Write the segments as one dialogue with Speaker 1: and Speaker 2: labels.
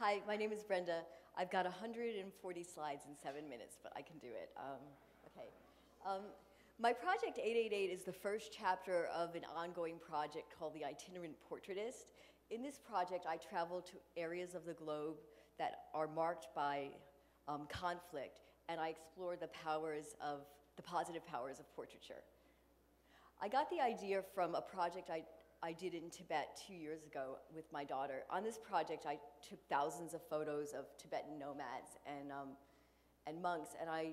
Speaker 1: Hi, my name is Brenda. I've got 140 slides in 7 minutes, but I can do it. Okay. Um, my project 888 is the first chapter of an ongoing project called the Itinerant Portraitist. In this project, I travel to areas of the globe that are marked by conflict, and I explore the positive powers of portraiture. I got the idea from a project I did in Tibet 2 years ago with my daughter. On this project, I took thousands of photos of Tibetan nomads and monks, and I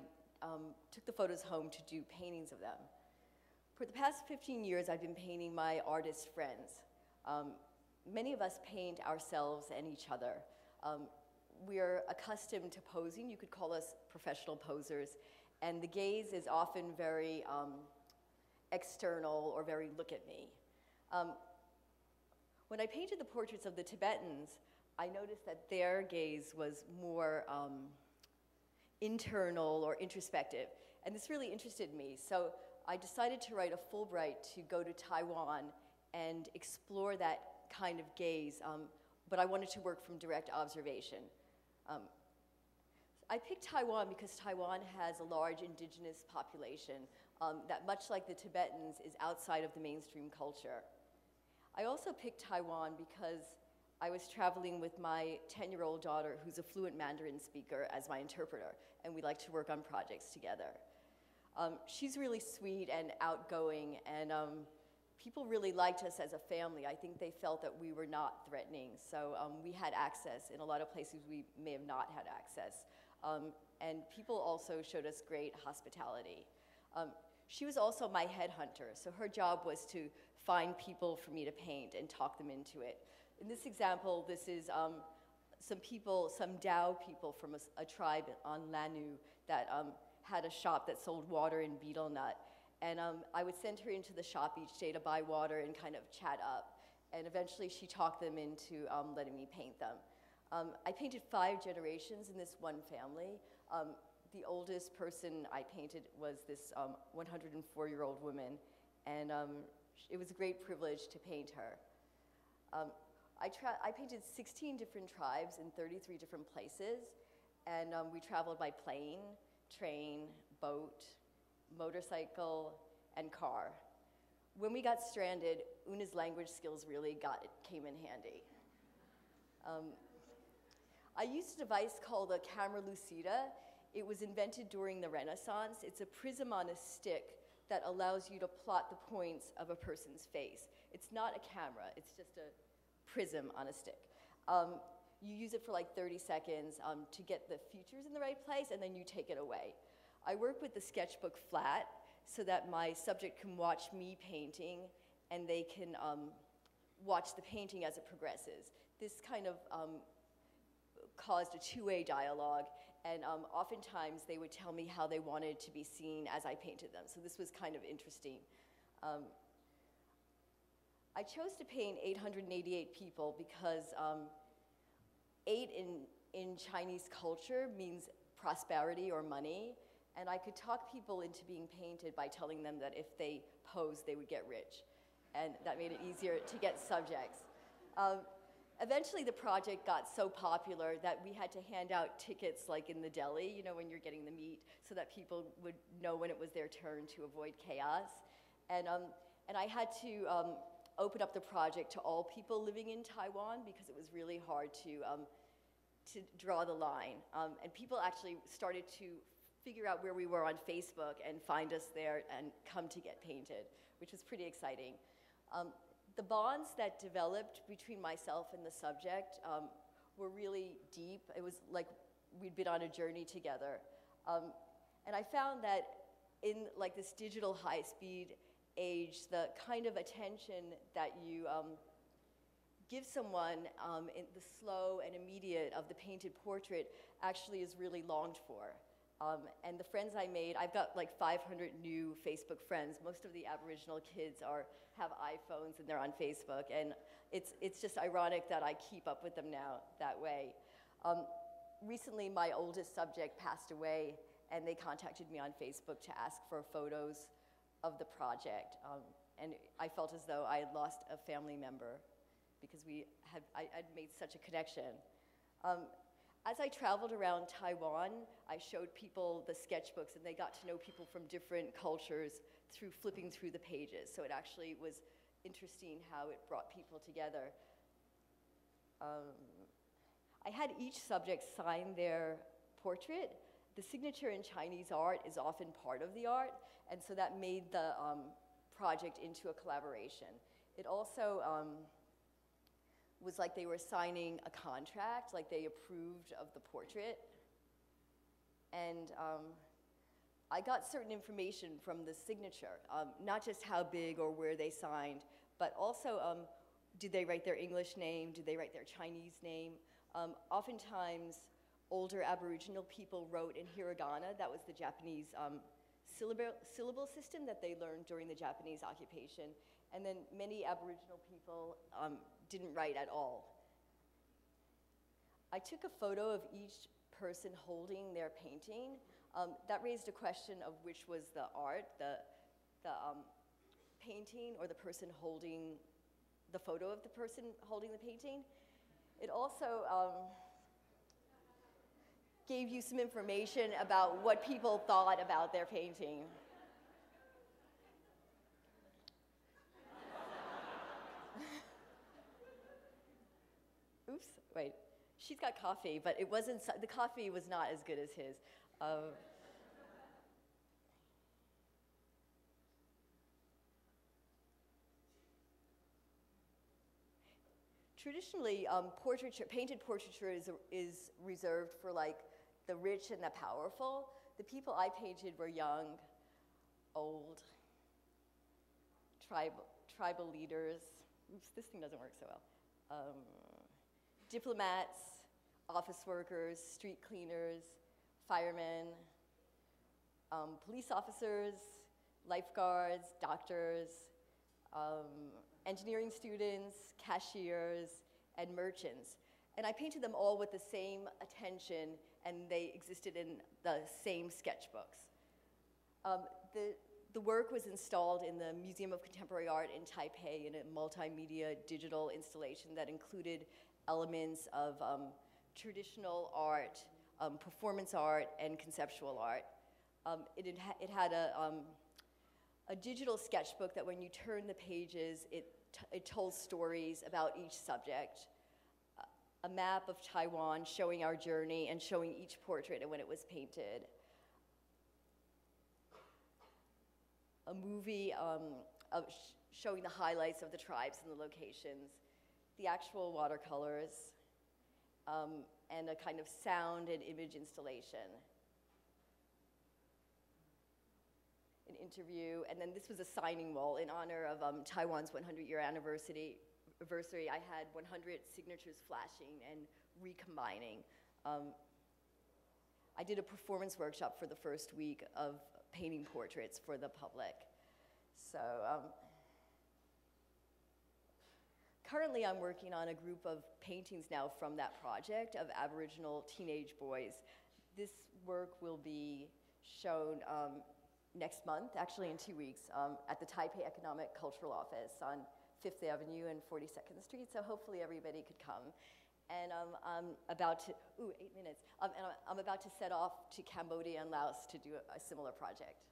Speaker 1: took the photos home to do paintings of them. For the past 15 years, I've been painting my artist friends. Many of us paint ourselves and each other. We're accustomed to posing. You could call us professional posers, and the gaze is often very external or very look at me. When I painted the portraits of the Tibetans, I noticed that their gaze was more internal or introspective, and this really interested me. So I decided to write a Fulbright to go to Taiwan and explore that kind of gaze, but I wanted to work from direct observation. I picked Taiwan because Taiwan has a large indigenous population that, much like the Tibetans, is outside of the mainstream culture. I also picked Taiwan because I was traveling with my 10-year-old daughter, who's a fluent Mandarin speaker, as my interpreter, and we like to work on projects together. She's really sweet and outgoing, and people really liked us as a family. I think they felt that we were not threatening, so we had access in a lot of places we may have not had access. And people also showed us great hospitality. She was also my headhunter, so her job was to find people for me to paint and talk them into it. In this example, this is some Dao people from a tribe on Lanu that had a shop that sold water and betel nut. And I would send her into the shop each day to buy water and kind of chat up. And eventually she talked them into letting me paint them. I painted 5 generations in this one family. The oldest person I painted was this 104-year-old woman, and it was a great privilege to paint her. I painted 16 different tribes in 33 different places, and we traveled by plane, train, boat, motorcycle, and car. When we got stranded, Una's language skills really came in handy. I used a device called a camera lucida. It was invented during the Renaissance. It's a prism on a stick that allows you to plot the points of a person's face. It's not a camera, it's just a prism on a stick. You use it for like 30 seconds to get the features in the right place, and then you take it away. I work with the sketchbook flat so that my subject can watch me painting, and they can watch the painting as it progresses. This kind of caused a two-way dialogue, and oftentimes they would tell me how they wanted to be seen as I painted them. So this was kind of interesting. I chose to paint 888 people because 8 in Chinese culture means prosperity or money, and I could talk people into being painted by telling them that if they posed, they would get rich, and that made it easier to get subjects. Eventually, the project got so popular that we had to hand out tickets like in the deli, you know, when you're getting the meat, so that people would know when it was their turn to avoid chaos. And I had to open up the project to all people living in Taiwan because it was really hard to draw the line. And people actually started to figure out where we were on Facebook and find us there and come to get painted, which was pretty exciting. The bonds that developed between myself and the subject were really deep. It was like we'd been on a journey together. And I found that in like this digital high-speed age, the kind of attention that you give someone in the slow and immediate of the painted portrait actually is really longed for. And the friends I made, I've got like 500 new Facebook friends. Most of the Aboriginal kids have iPhones and they're on Facebook, and it's just ironic that I keep up with them now that way. Recently, my oldest subject passed away, and they contacted me on Facebook to ask for photos of the project, and I felt as though I had lost a family member because I'd made such a connection. As I traveled around Taiwan, I showed people the sketchbooks, and they got to know people from different cultures through flipping through the pages. So it actually was interesting how it brought people together. I had each subject sign their portrait. The signature in Chinese art is often part of the art, and so that made the project into a collaboration. It also was like they were signing a contract, like they approved of the portrait. And I got certain information from the signature, not just how big or where they signed, but also did they write their English name, did they write their Chinese name? Oftentimes, older Aboriginal people wrote in hiragana. That was the Japanese syllable system that they learned during the Japanese occupation. And then many Aboriginal people didn't write at all. I took a photo of each person holding their painting. That raised a question of which was the art, the painting or the person holding the photo of the person holding the painting. It also gave you some information about what people thought about their painting. Oops, wait. She's got coffee, but it wasn't, the coffee was not as good as his. Traditionally, painted portraiture is reserved for like the rich and the powerful. The people I painted were young, old, tribal leaders. Oops, this thing doesn't work so well. Diplomats, office workers, street cleaners, firemen, police officers, lifeguards, doctors, engineering students, cashiers, and merchants. And I painted them all with the same attention, and they existed in the same sketchbooks. The work was installed in the Museum of Contemporary Art in Taipei in a multimedia digital installation that included elements of traditional art, performance art, and conceptual art. It had a digital sketchbook that when you turn the pages, it told stories about each subject. A map of Taiwan showing our journey and showing each portrait and when it was painted. A movie showing the highlights of the tribes and the locations, the actual watercolors, and a kind of sound and image installation. An interview, and then this was a signing wall in honor of Taiwan's 100-year anniversary. I had 100 signatures flashing and recombining. I did a performance workshop for the first week of painting portraits for the public. So currently I'm working on a group of paintings now from that project of Aboriginal teenage boys. This work will be shown next month, actually in 2 weeks, at the Taipei Economic Cultural Office on 5th Avenue and 42nd Street, so hopefully everybody could come. And I'm about to, 8 minutes, and I'm about to set off to Cambodia and Laos to do a similar project.